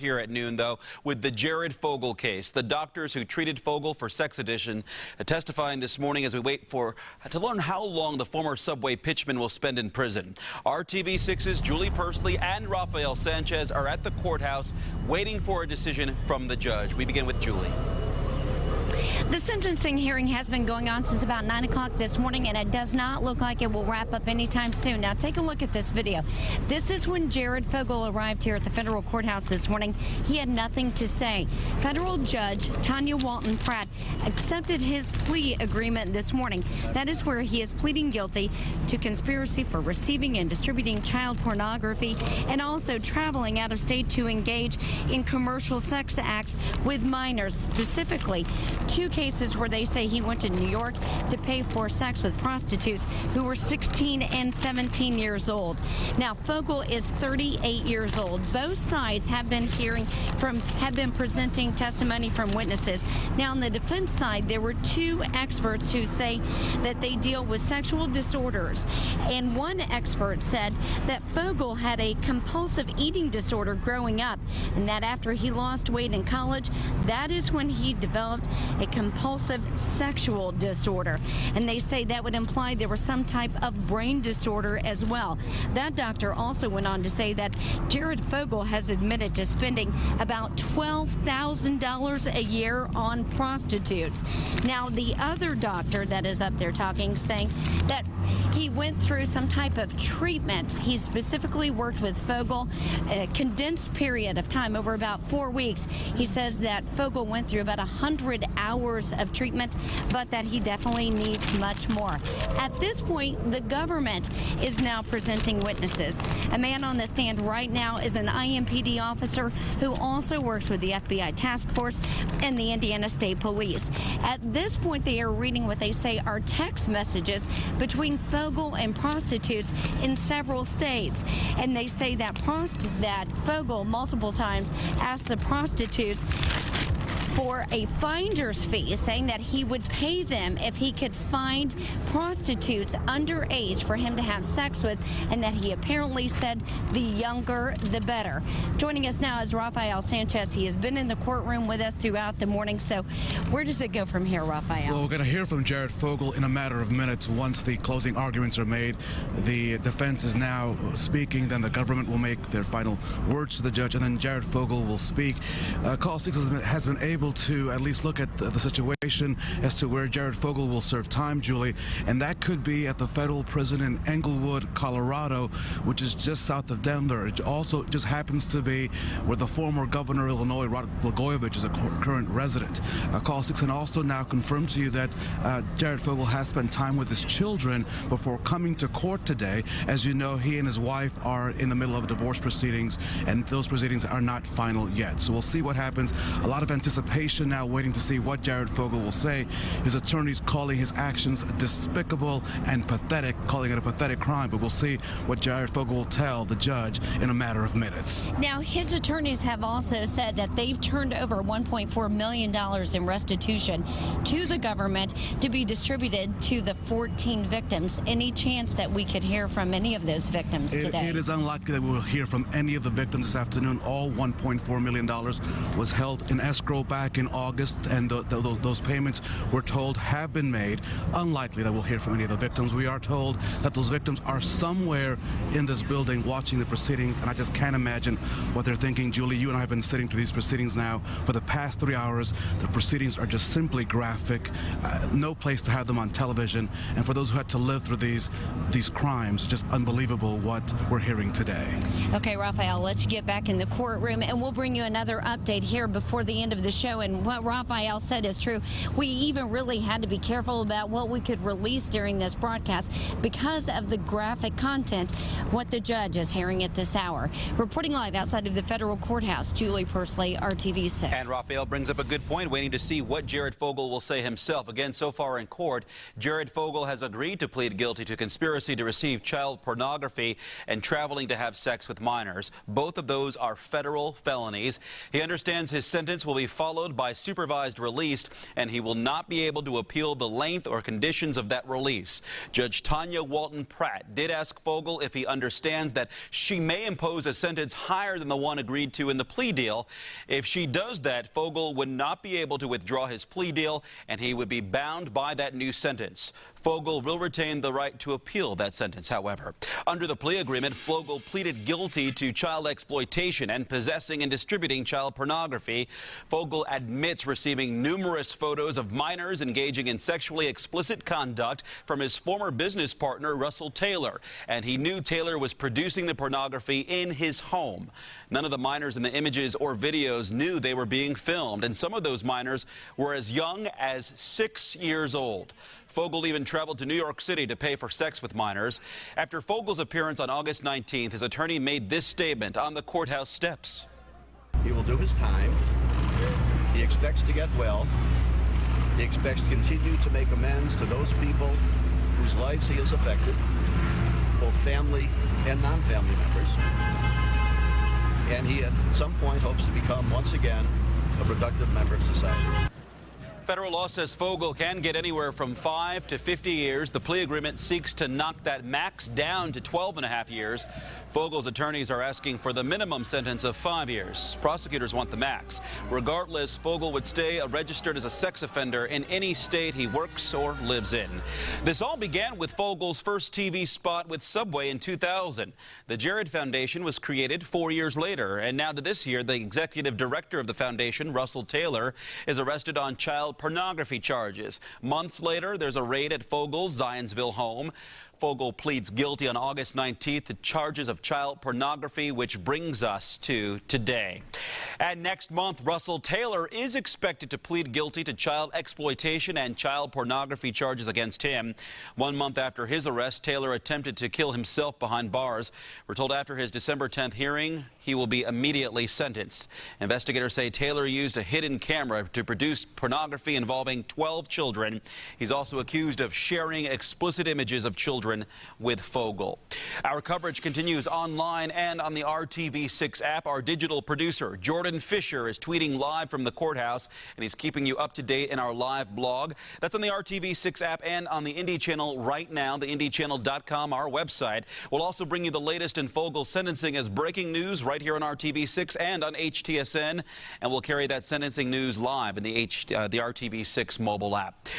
here at noon, though, with the Jared Fogle case. The doctors who treated Fogle for sex addiction testifying this morning as we wait to learn how long the former Subway pitchman will spend in prison. RTV6's Julie Pursley and Rafael Sanchez are at the courthouse waiting for a decision from the judge. We begin with Julie. The sentencing hearing has been going on since about 9 o'clock this morning, and it does not look like it will wrap up anytime soon. Now, take a look at this video. This is when Jared Fogle arrived here at the federal courthouse this morning. He had nothing to say. Federal Judge Tanya Walton Pratt accepted his plea agreement this morning. That is where he is pleading guilty to conspiracy for receiving and distributing child pornography and also traveling out of state to engage in commercial sex acts with minors, specifically 2 cases where they say he went to New York to pay for sex with prostitutes who were 16 and 17 years old. Now, Fogle is 38 years old. Both sides have been presenting testimony from witnesses. Now, on the defense side, there were 2 experts who say that they deal with sexual disorders. And one expert said that Fogle had a compulsive eating disorder growing up, and that after he lost weight in college, that is when he developed a compulsive sexual disorder. And they say that would imply there was some type of brain disorder as well. That doctor also went on to say that Jared Fogle has admitted to spending about $12,000 a year on prostitutes. Now, the other doctor that is up there talking, saying that he went through some type of treatment. He specifically worked with Fogle a condensed period of time over about 4 weeks. He says that Fogle went through about 100 hours of treatment, but that he definitely needs much more. At this point, the government is now presenting witnesses. A man on the stand right now is an IMPD officer who also works with the FBI task force and the Indiana State Police. At this point, they are reading what they say are text messages between Fogle and prostitutes in several states. And they say that Fogle multiple times asked the prostitutes for a finder's fee, saying that he would pay them if he could find prostitutes underage for him to have sex with, and that he apparently said the younger the better. Joining us now is Rafael Sanchez. He has been in the courtroom with us throughout the morning. So where does it go from here, Rafael? Well, we're going to hear from Jared Fogle in a matter of minutes once the closing arguments are made. The defense is now speaking, then the government will make their final words to the judge, and then Jared Fogle will speak. Call 6 has been able to at least look at the situation as to where Jared Fogle will serve time, Julie, and that could be at the federal prison in Englewood, Colorado, which is just south of Denver. It also just happens to be where the former governor of Illinois, Rod Blagojevich, is a current resident. Call 6 and also now confirmed to you that Jared Fogle has spent time with his children before coming to court today. As you know, he and his wife are in the middle of divorce proceedings, and those proceedings are not final yet. So we'll see what happens. A lot of anticipation now, waiting to see what Jared Fogle will say. His attorneys calling his actions despicable and pathetic, calling it a pathetic crime, but we'll see what Jared Fogle will tell the judge in a matter of minutes. Now, his attorneys have also said that they've turned over $1.4 million in restitution to the government to be distributed to the 14 victims. Any chance that we could hear from any of those victims today? It is unlikely that we will hear from any of the victims this afternoon. All $1.4 million was held in escrow back in August, and those payments, we're told, have been made. Unlikely that we'll hear from any of the victims. We are told that those victims are somewhere in this building watching the proceedings, and I just can't imagine what they're thinking. Julie, you and I have been sitting through these proceedings now for the past 3 hours. The proceedings are just simply graphic. No place to have them on television, and for those who had to live through these crimes, just unbelievable what we're hearing today. Okay, Rafael, let's get back in the courtroom, and we'll bring you another update here before the end of the show. And what Rafael said is true. We even really had to be careful about what we could release during this broadcast because of the graphic content, what the judge is hearing at this hour. Reporting live outside of the federal courthouse, Julie Pursley, RTV6. And Rafael brings up a good point, waiting to see what Jared Fogle will say himself. Again, so far in court, Jared Fogle has agreed to plead guilty to conspiracy to receive child pornography and traveling to have sex with minors. Both of those are federal felonies. He understands his sentence will be followed followed by supervised release, and he will not be able to appeal the length or conditions of that release. Judge Tanya Walton Pratt did ask Fogle if he understands that she may impose a sentence higher than the one agreed to in the plea deal. If she does that, Fogle would not be able to withdraw his plea deal, and he would be bound by that new sentence. Fogle will retain the right to appeal that sentence, however. Under the plea agreement, Fogle pleaded guilty to child exploitation and possessing and distributing child pornography. Fogle admits receiving numerous photos of minors engaging in sexually explicit conduct from his former business partner, Russell Taylor, and he knew Taylor was producing the pornography in his home. None of the minors in the images or videos knew they were being filmed, and some of those minors were as young as 6 years old. Fogle even traveled to New York City to pay for sex with minors. After Fogle's appearance on August 19th, his attorney made this statement on the courthouse steps. He will do his time. He expects to get well. He expects to continue to make amends to those people whose lives he has affected, both family and non-family members. And he at some point hopes to become once again a productive member of society. Federal law says Fogle can get anywhere from 5 to 50 years. The plea agreement seeks to knock that max down to 12.5 years. Fogle's attorneys are asking for the minimum sentence of 5 years. Prosecutors want the max. Regardless, Fogle would stay registered as a sex offender in any state he works or lives in. This all began with Fogle's first TV spot with Subway in 2000. The Jared Foundation was created 4 years later, and now to this year, the executive director of the foundation, Russell Taylor, is arrested on child pornography charges. Months later, there's a raid at Fogle's Zionsville home. Fogle pleads guilty on August 19th to charges of child pornography, which brings us to today. And next month, Russell Taylor is expected to plead guilty to child exploitation and child pornography charges against him. 1 month after his arrest, Taylor attempted to kill himself behind bars. We're told after his December 10th hearing, he will be immediately sentenced. Investigators say Taylor used a hidden camera to produce pornography involving 12 children. He's also accused of sharing explicit images of children with Fogle. Our coverage continues online and on the RTV6 app. Our digital producer, Jordan Fisher, is tweeting live from the courthouse, and he's keeping you up to date in our live blog. That's on the RTV6 app and on the Indy Channel right now, the IndyChannel.com, our website. We'll also bring you the latest in Fogle's sentencing as breaking news right here on RTV6 and on HTSN, and we'll carry that sentencing news live in the RTV6 mobile app.